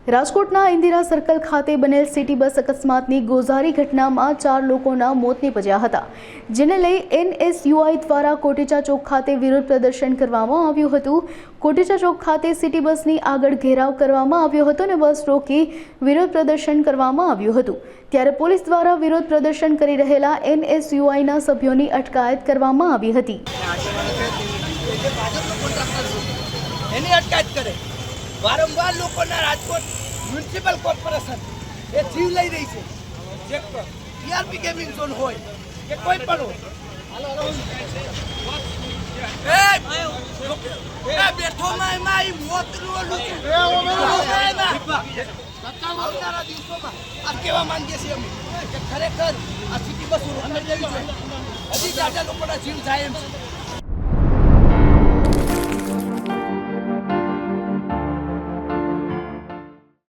રાજકોટના ઇન્દિરા સર્કલ ખાતે બનેલ સિટી બસ અકસ્માતની ગોઝારી ઘટનામાં 4 લોકોના મોત નીપજ્યા હતા, જેને લઈ NSUI દ્વારા કોટેચા ચોક ખાતે વિરોધ પ્રદર્શન કરવામાં આવ્યું હતું। કોટેચા ચોક ખાતે સિટી બસની આગળ ઘેરાવ કરવામાં આવ્યો હતો અને બસ રોકી વિરોધ પ્રદર્શન કરવામાં આવ્યું હતું। ત્યારે પોલીસ દ્વારા વિરોધ પ્રદર્શન કરી રહેલા NSUIના સભ્યોની અટકાયત કરવામાં આવી હતી। वारंवार लोकोना राजकोट म्युनिसिपल कॉर्पोरेशन ए जीव लई रही है। चेक पर टीआरपी गेमिंग जोन होय के कोई पण हो ए बेठो माई मोतरो लुचू ए ओ मेरा આવનારા દિવસોમાં આ કેવા માંગીએ છીએ અમે કે ખરેખર આ સિટી બસ રોકવી જોઈએ। હજી જાજા લોકોના જીવ જાય એમ છે।